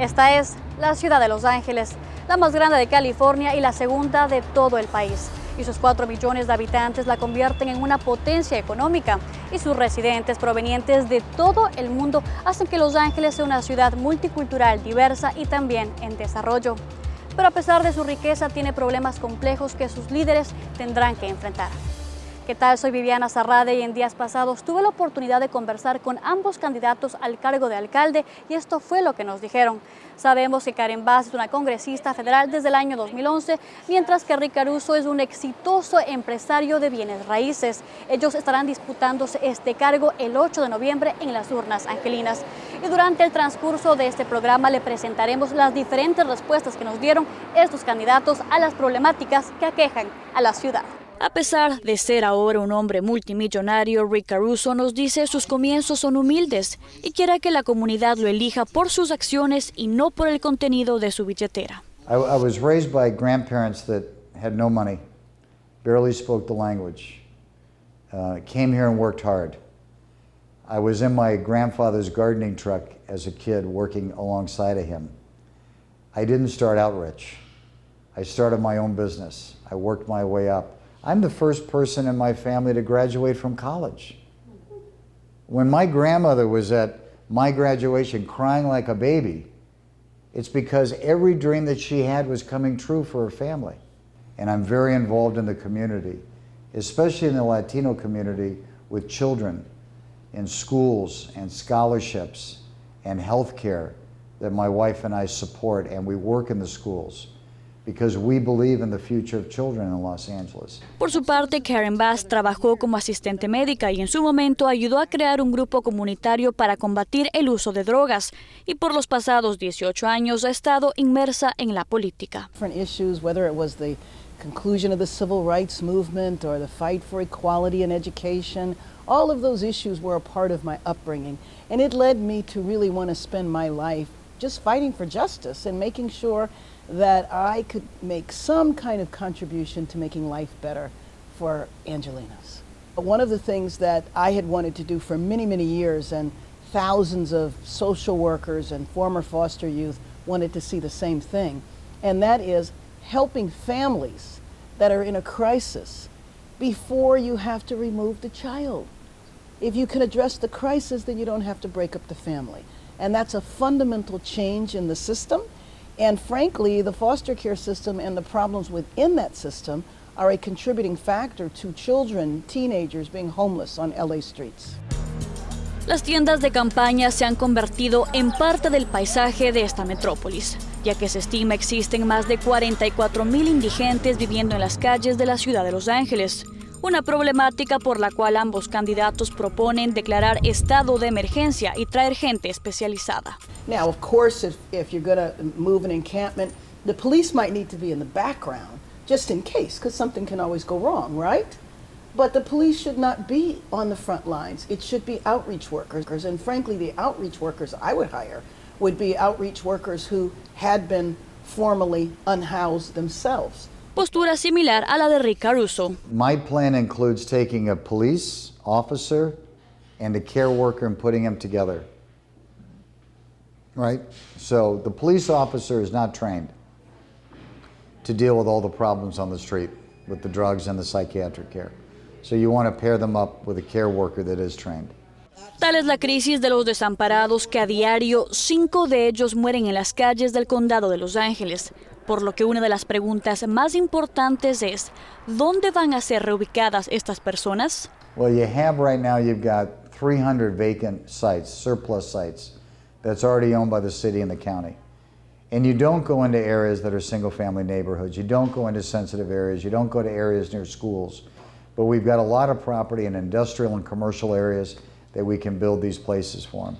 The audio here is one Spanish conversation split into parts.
Esta es la ciudad de Los Ángeles, la más grande de California y la segunda de todo el país. Y sus 4 millones de habitantes la convierten en una potencia económica. Y sus residentes provenientes de todo el mundo hacen que Los Ángeles sea una ciudad multicultural, diversa y también en desarrollo. Pero a pesar de su riqueza, tiene problemas complejos que sus líderes tendrán que enfrentar. ¿Qué tal? Soy Viviana Zarrade y en días pasados tuve la oportunidad de conversar con ambos candidatos al cargo de alcalde y esto fue lo que nos dijeron. Sabemos que Hace es una congresista federal desde el año 2011, mientras que Caruso es un exitoso empresario de bienes raíces. Ellos estarán disputándose este cargo el 8 de noviembre en las urnas angelinas. Y durante el transcurso de este programa le presentaremos las diferentes respuestas que nos dieron estos candidatos a las problemáticas que aquejan a la ciudad. A pesar de ser ahora un hombre multimillonario, Caruso nos dice sus comienzos son humildes y quiere que la comunidad lo elija por sus acciones y no por el contenido de su billetera. I was raised by grandparents that had no money, barely spoke the language, came here and worked hard. I was in my grandfather's gardening truck as a kid working alongside of him. I didn't start out rich. I started my own business. I worked my way up. I'm the first person in my family to graduate from college. When my grandmother was at my graduation crying like a baby, it's because every dream that she had was coming true for her family. And I'm very involved in the community, especially in the Latino community, with children, in schools and scholarships and healthcare that my wife and I support, and we work in the schools. Because we believe in the future of children in Los Angeles. Por su parte, Hace trabajó como asistente médica y en su momento ayudó a crear un grupo comunitario para combatir el uso de drogas y por los pasados 18 años ha estado inmersa en la política. Different issues, whether it was the conclusion of the civil rights movement or the fight for equality in education, all of those issues were a part of my upbringing, and it led me to really want to spend my life just fighting for justice and making sure that I could make some kind of contribution to making life better for Angelinos. One of the things that I had wanted to do for many, many years, and thousands of social workers and former foster youth wanted to see the same thing, and that is helping families that are in a crisis before you have to remove the child. If you can address the crisis, then you don't have to break up the family. And that's a fundamental change in the system. And frankly, the foster care system and the problems within that system are a contributing factor to children, teenagers being homeless on LA streets. Las tiendas de campaña se han convertido en parte del paisaje de esta metrópolis, ya que se estima existen más de 44,000 indigentes viviendo en las calles de la ciudad de Los Ángeles. Una problemática por la cual ambos candidatos proponen declarar estado de emergencia y traer gente especializada. Now, of course, if you're going to move an encampment, the police might need to be in the background, just in case, because something can always go wrong, right? But the police should not be on the front lines. It should be outreach workers. And frankly, the outreach workers I would hire would be outreach workers who had been formally unhoused themselves. Postura similar a la de Caruso. My plan includes taking a police officer and a care worker and putting them together. Right? So the police officer is not trained to deal with all the problems on the street with the drugs and the psychiatric care. So you want to pair them up with a care worker that is trained. Tal es la crisis de los desamparados que a diario 5 de ellos mueren en las calles del condado de Los Ángeles, por lo que una de las preguntas más importantes es, ¿dónde van a ser reubicadas estas personas? Well, you have right now, you've got 300 vacant sites, surplus sites, that's already owned by the city and the county. And you don't go into areas that are single-family neighborhoods. You don't go into sensitive areas. You don't go to areas near schools. But we've got a lot of property in industrial and commercial areas that we can build these places for them.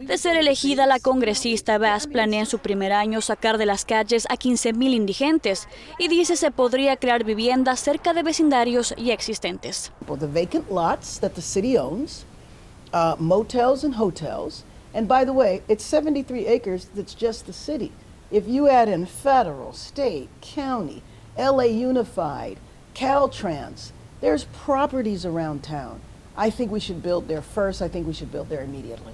De ser elegida, la congresista Hace planea en su primer año sacar de las calles a 15,000 indigentes y dice se podría crear viviendas cerca de vecindarios ya existentes. The vacant lots that the city owns, motels and hotels, and by the way, it's 73 acres that's just the city. If you add in federal, state, county, LA Unified, Caltrans, there's properties around town. I think we should build there first. I think we should build there immediately.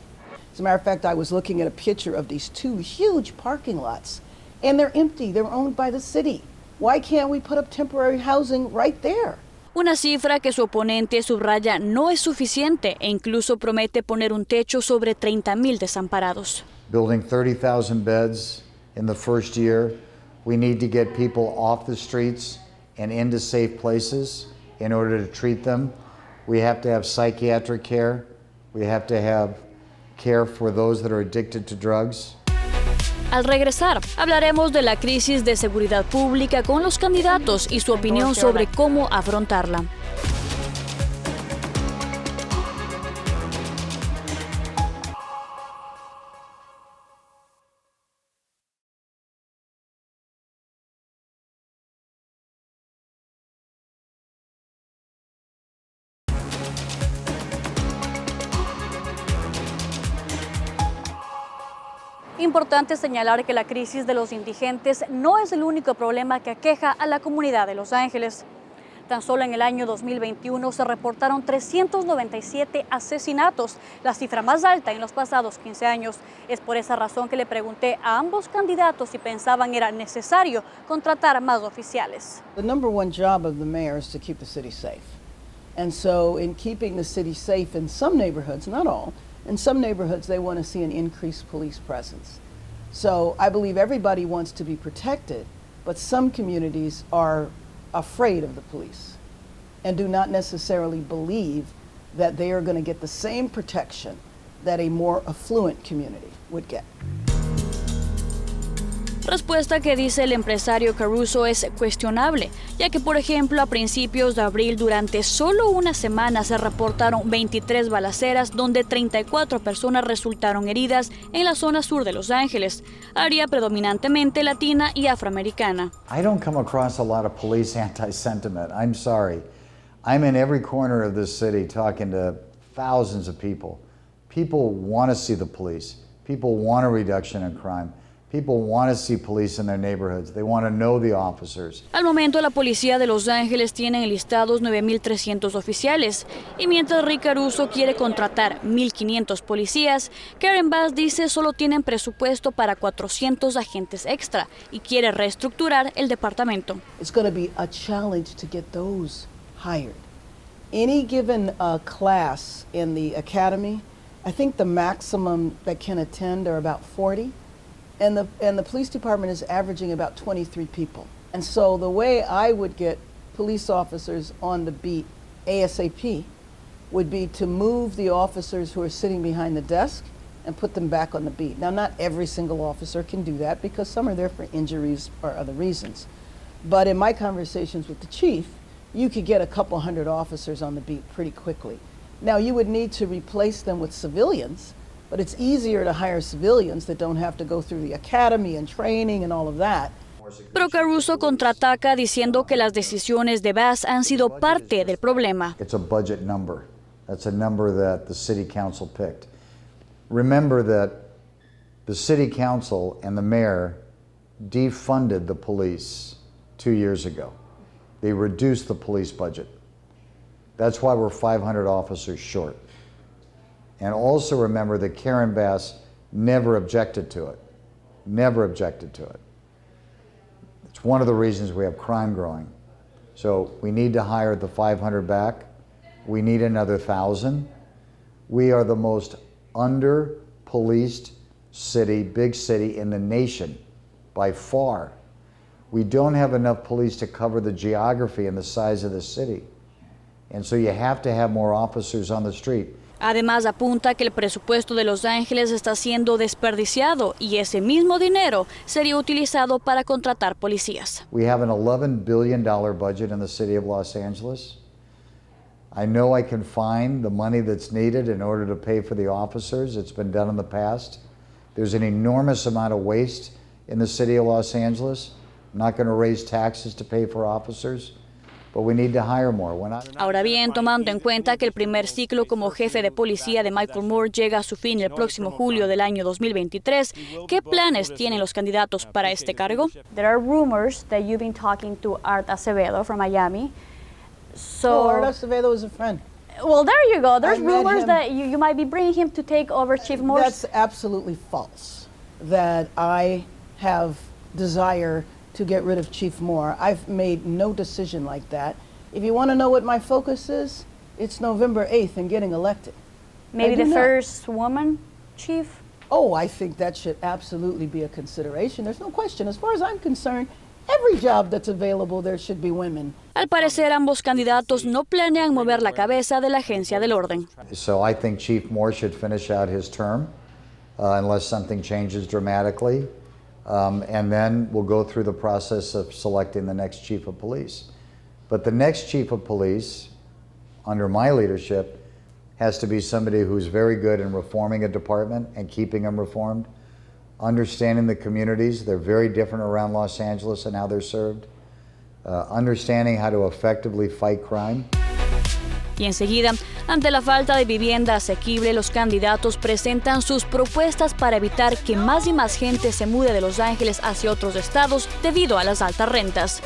As a matter of fact, I was looking at a picture of these two huge parking lots, and they're empty. They're owned by the city. Why can't we put up temporary housing right there? Una cifra que su oponente subraya no es suficiente e incluso promete poner un techo sobre 30,000 desamparados. Building 30,000 beds in the first year. We need to get people off the streets and into safe places in order to treat them. We have to have psychiatric care. We have to have care for those that are addicted to drugs. Al regresar, hablaremos de la crisis de seguridad pública con los candidatos y su opinión sobre cómo afrontarla. Importante señalar que la crisis de los indigentes no es el único problema que aqueja a la comunidad de Los Ángeles. Tan solo en el año 2021 se reportaron 397 asesinatos, la cifra más alta en los pasados 15 años. Es por esa razón que le pregunté a ambos candidatos si pensaban era necesario contratar más oficiales. The number one job of the mayor is to keep the city safe. And so in keeping the city safe in some neighborhoods, not all, in some neighborhoods, they want to see an increased police presence. So I believe everybody wants to be protected, but some communities are afraid of the police and do not necessarily believe that they are going to get the same protection that a more affluent community would get. Respuesta que dice el empresario Caruso es cuestionable, ya que por ejemplo a principios de abril durante solo una semana se reportaron 23 balaceras donde 34 personas resultaron heridas en la zona sur de Los Ángeles, área predominantemente latina y afroamericana. I don't come across a lot of police anti-sentiment. I'm sorry. I'm in every corner of this city talking to thousands of people. People want to see the police. People want a reduction in crime. People want to see police in their neighborhoods. They want to know the officers. Al momento, la policía de Los Ángeles tiene enlistados 9,300 oficiales. Y mientras Rick Caruso quiere contratar 1,500 policías, Karen Bass dice solo tienen presupuesto para 400 agentes extra y quiere reestructurar el departamento. It's going to be a challenge to get those hired. Any given class in the academy, I think the maximum that can attend are about 40. And the police department is averaging about 23 people. And so the way I would get police officers on the beat ASAP would be to move the officers who are sitting behind the desk and put them back on the beat. Now, not every single officer can do that because some are there for injuries or other reasons. But in my conversations with the chief, you could get a couple hundred officers on the beat pretty quickly. Now, you would need to replace them with civilians, but it's easier to hire civilians that don't have to go through the academy and training and all of that. Pero Caruso contraataca diciendo que las decisiones de Bass han sido parte del problema. It's a budget number. That's a number that the city council picked. Remember that the city council and the mayor defunded the police 2 years ago. They reduced the police budget. That's why we're 500 officers short. And also remember that Karen Bass never objected to it. Never objected to it. It's one of the reasons we have crime growing. So we need to hire the 500 back. We need another 1,000. We are the most under-policed city, big city in the nation by far. We don't have enough police to cover the geography and the size of the city. And so you have to have more officers on the street. Además, apunta que el presupuesto de Los Ángeles está siendo desperdiciado y ese mismo dinero sería utilizado para contratar policías. We have an $11 billion budget in the city of Los Angeles. I know I can find the money that's needed in order to pay for the officers. It's been done in the past. There's an enormous amount of waste in the city of Los Angeles. I'm not going to raise taxes to pay for officers. But we need to hire more. Ahora bien, tomando en cuenta que el primer ciclo como jefe de policía de Michael Moore llega a su fin el próximo julio del año 2023, ¿qué planes tienen los candidatos para este cargo? There are rumors that you've been talking to Art Acevedo from Miami. So Art Acevedo is a friend. Well, there you go. There's I met rumors him. that you might be bringing him to take over Chief Moore's. That's absolutely false, that I have desire to get rid of Chief Moore. I've made no decision like that. If you want to know what my focus is, it's November 8th and getting elected. Maybe I do the not. first woman chief? Oh, I think that should absolutely be a consideration. There's no question. As far as I'm concerned, every job that's available, there should be women. Al parecer, ambos candidatos no planean mover la cabeza de la agencia del orden. So I think Chief Moore should finish out his term unless something changes dramatically. And then we'll go through the process of selecting the next chief of police. But the next chief of police, under my leadership, has to be somebody who's very good in reforming a department and keeping them reformed, understanding the communities. They're very different around Los Angeles and how they're served, understanding how to effectively fight crime. Y enseguida, ante la falta de vivienda asequible, los candidatos presentan sus propuestas para evitar que más y más gente se mude de Los Ángeles hacia otros estados debido a las altas rentas.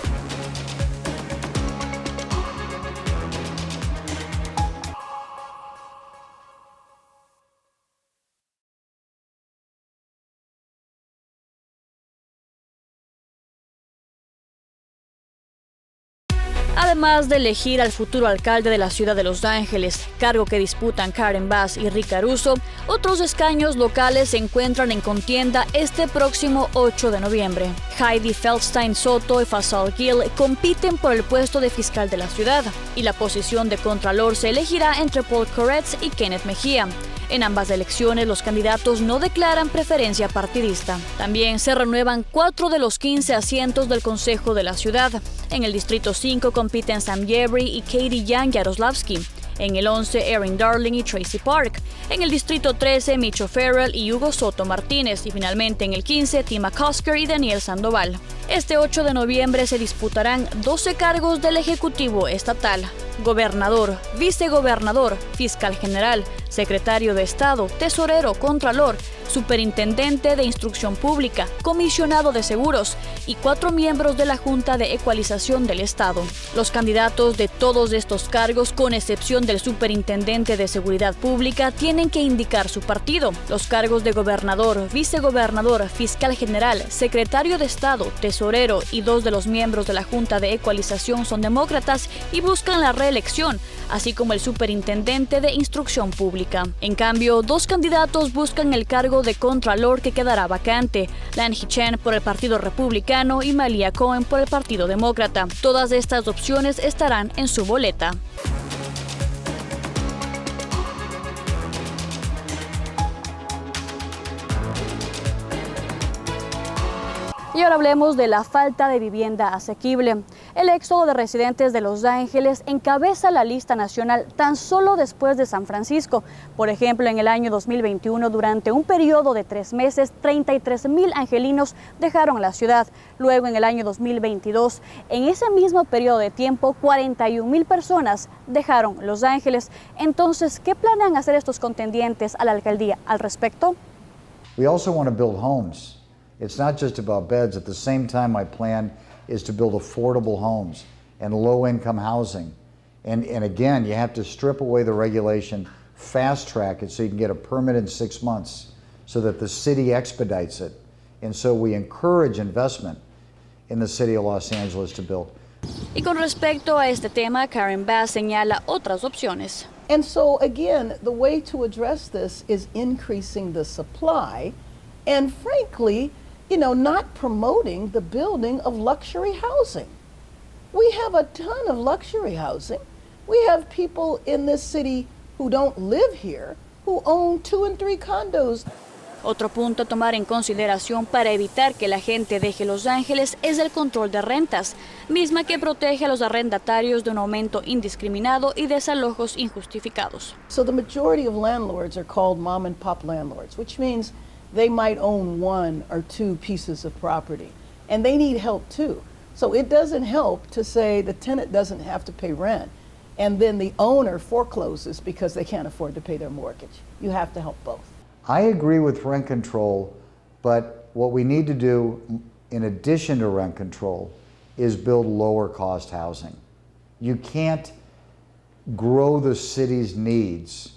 Además de elegir al futuro alcalde de la ciudad de Los Ángeles, cargo que disputan Karen Bass y Rick Caruso, otros escaños locales se encuentran en contienda este próximo 8 de noviembre. Heidi Feldstein Soto y Faisal Gill compiten por el puesto de fiscal de la ciudad, y la posición de contralor se elegirá entre Paul Koretz y Kenneth Mejía. En ambas elecciones, los candidatos no declaran preferencia partidista. También se renuevan 4 de los 15 asientos del Consejo de la Ciudad. En el Distrito 5 compiten Sam Yebry y Katie Young Yaroslavsky. En el 11, Erin Darling y Tracy Park. En el Distrito 13, Micho Farrell y Hugo Soto Martínez. Y finalmente en el 15, Tim McCusker y Daniel Sandoval. Este 8 de noviembre se disputarán 12 cargos del Ejecutivo Estatal: gobernador, vicegobernador, fiscal general, secretario de Estado, tesorero, contralor, superintendente de Instrucción Pública, comisionado de seguros y 4 miembros de la Junta de Ecualización del Estado. Los candidatos de todos estos cargos, con excepción del superintendente de Seguridad Pública, tienen que indicar su partido. Los cargos de gobernador, vicegobernador, fiscal general, secretario de Estado, tesorero y 2 de los miembros de la Junta de Ecualización son demócratas y buscan la reelección, así como el superintendente de Instrucción Pública. En cambio, 2 candidatos buscan el cargo de contralor, que quedará vacante: Lanhee Chen por el Partido Republicano y Malia Cohen por el Partido Demócrata. Todas estas opciones estarán en su boleta. Y ahora hablemos de la falta de vivienda asequible. El éxodo de residentes de Los Ángeles encabeza la lista nacional tan solo después de San Francisco. Por ejemplo, en el año 2021, durante un periodo de 3 meses, 33,000 angelinos dejaron la ciudad. Luego, en el año 2022, en ese mismo periodo de tiempo, 41,000 personas dejaron Los Ángeles. Entonces, ¿qué planean hacer estos contendientes a la alcaldía al respecto? We also want to build homes. It's not just about beds. At the same time, my plan is to build affordable homes and low-income housing. And again, you have to strip away the regulation, fast-track it so you can get a permit in 6 months so that the city expedites it. And so we encourage investment in the city of Los Angeles to build. Y con respecto a este tema, Karen Bass señala otras opciones. And so again, the way to address this is increasing the supply and, frankly, not promoting the building of luxury housing. We have a ton of luxury housing. We have people in this city who don't live here who own 2 and 3 condos. Otro punto a tomar en consideración para evitar que la gente deje Los Ángeles es el control de rentas, misma que protege a los arrendatarios de un aumento indiscriminado y desalojos injustificados. So the majority of landlords are called mom and pop landlords, which means they might own 1 or 2 pieces of property, and they need help too. So it doesn't help to say the tenant doesn't have to pay rent, and then the owner forecloses because they can't afford to pay their mortgage. You have to help both. I agree with rent control, but what we need to do, in addition to rent control, is build lower cost housing. You can't grow the city's needs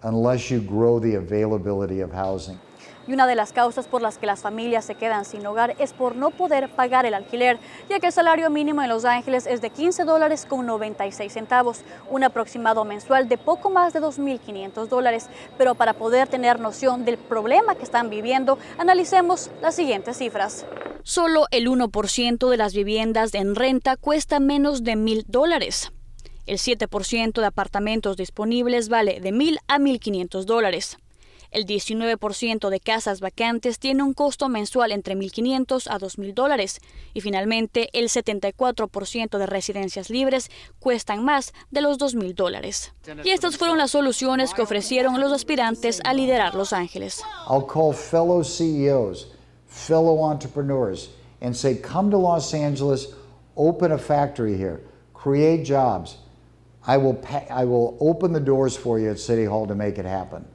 unless you grow the availability of housing. Y una de las causas por las que las familias se quedan sin hogar es por no poder pagar el alquiler, ya que el salario mínimo en Los Ángeles es de $15.96, un aproximado mensual de poco más de $2.500. Pero para poder tener noción del problema que están viviendo, analicemos las siguientes cifras. Solo el 1% de las viviendas en renta cuesta menos de $1,000. El 7% de apartamentos disponibles vale de $1,000 a $1,500. El 19% de casas vacantes tiene un costo mensual entre $1,500 a $2,000. Y finalmente, el 74% de residencias libres cuestan más de los $2,000. Y estas fueron las soluciones que ofrecieron los aspirantes a liderar Los Ángeles. I'll call fellow CEOs, fellow entrepreneurs, and say, come to Los Angeles, open a factory here, create jobs. I will open the doors for you at City Hall to make it happen.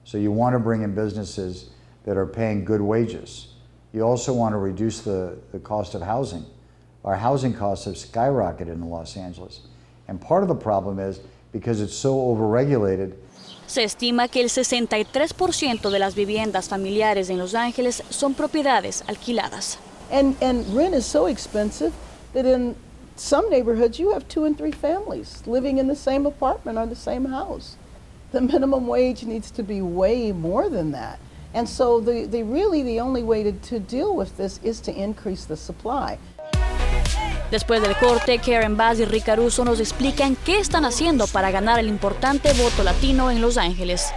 So you want to bring in businesses that are paying good wages. You also want to reduce the cost of housing. Our housing costs have skyrocketed in Los Angeles. And part of the problem is because it's so overregulated. Se estima que el 63% de las viviendas familiares en Los Ángeles son propiedades alquiladas. And rent is so expensive that in some neighborhoods you have 2 and 3 families living in the same apartment or the same house. The minimum wage needs to be way more than that. And so the only way to deal with this is to increase the supply. Después del corte, Karen Bass y Rick Caruso nos explican qué están haciendo para ganar el importante voto latino en Los Ángeles.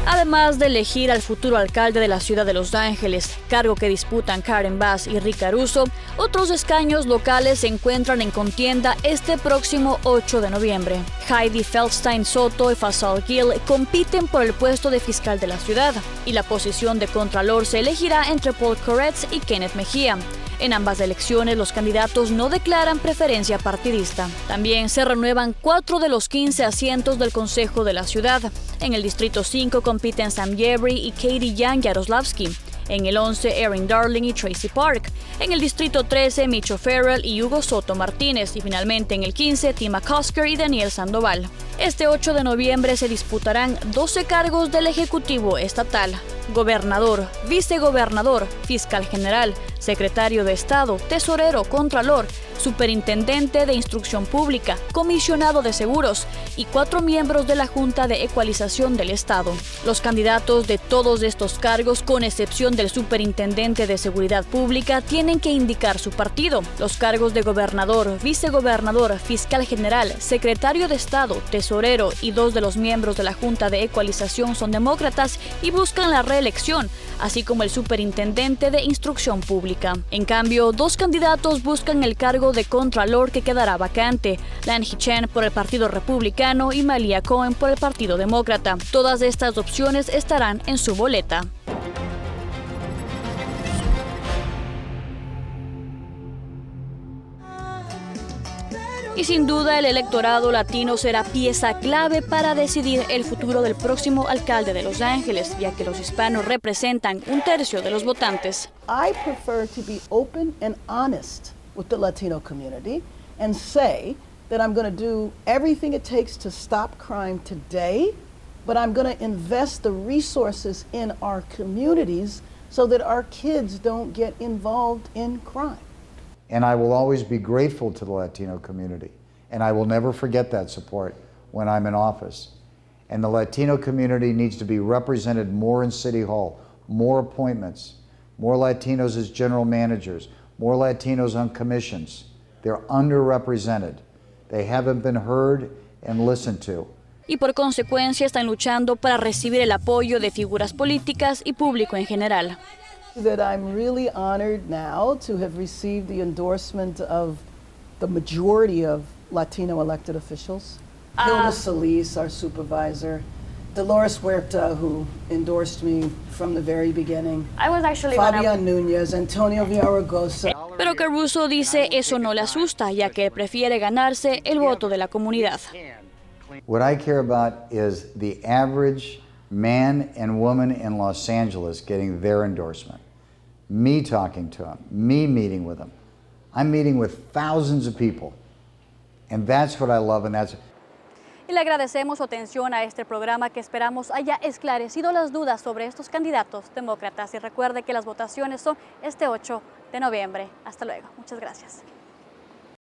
Además de elegir al futuro alcalde de la ciudad de Los Ángeles, cargo que disputan Karen Bass y Rick Caruso, otros escaños locales se encuentran en contienda este próximo 8 de noviembre. Heidi Feldstein Soto y Faisal Gill compiten por el puesto de fiscal de la ciudad, y la posición de contralor se elegirá entre Paul Koretz y Kenneth Mejía. En ambas elecciones, los candidatos no declaran preferencia partidista. También se renuevan 4 de los 15 asientos del Consejo de la Ciudad. En el Distrito 5 compiten Sam Yebrey y Katie Young Yaroslavsky. En el 11, Erin Darling y Tracy Park. En el Distrito 13, Micho Farrell y Hugo Soto Martínez. Y finalmente en el 15, Tim McCusker y Daniel Sandoval. Este 8 de noviembre se disputarán 12 cargos del Ejecutivo Estatal: gobernador, vicegobernador, fiscal general, secretario de Estado, tesorero, contralor, superintendente de Instrucción Pública, comisionado de seguros y 4 miembros de la Junta de Ecualización del Estado. Los candidatos de todos estos cargos, con excepción del superintendente de Seguridad Pública, tienen que indicar su partido. Los cargos de gobernador, vicegobernador, fiscal general, secretario de Estado, tesorero y 2 de los miembros de la Junta de Ecualización son demócratas y buscan la reelección, así como el superintendente de Instrucción Pública. En cambio, 2 candidatos buscan el cargo de contralor, que quedará vacante: Lanhee Chen por el Partido Republicano y Malia Cohen por el Partido Demócrata. Todas estas opciones estarán en su boleta. Y sin duda el electorado latino será pieza clave para decidir el futuro del próximo alcalde de Los Ángeles, ya que los hispanos representan 1/3 de los votantes. I prefer to be open and honest with the Latino community and say that I'm going to do everything it takes to stop crime today, but I'm going to invest the resources in our communities so that our kids don't get involved in crime. And I will always be grateful to the Latino community. And I will never forget that support when I'm in office. And the Latino community needs to be represented more in City Hall, more appointments, more Latinos as general managers, more Latinos on commissions. They're underrepresented. They haven't been heard and listened to. Y por consecuencia están luchando para recibir el apoyo de figuras políticas y público en general. That I'm really honored now to have received the endorsement of the majority of Latino elected officials. Hilda Solis, our supervisor, Dolores Huerta, who endorsed me from the very beginning. I was actually Fabian Nunez, Antonio Villaraigosa. Pero Caruso dice eso no le asusta, ya que prefiere ganarse el voto de la comunidad. What I care about is the average man and woman in Los Angeles getting their endorsement. Me talking to them, me meeting with them. I'm meeting with thousands of people. And that's what I love, and that's... Y le agradecemos su atención a este programa que esperamos haya esclarecido las dudas sobre estos candidatos demócratas. Y recuerde que las votaciones son este 8 de noviembre. Hasta luego. Muchas gracias.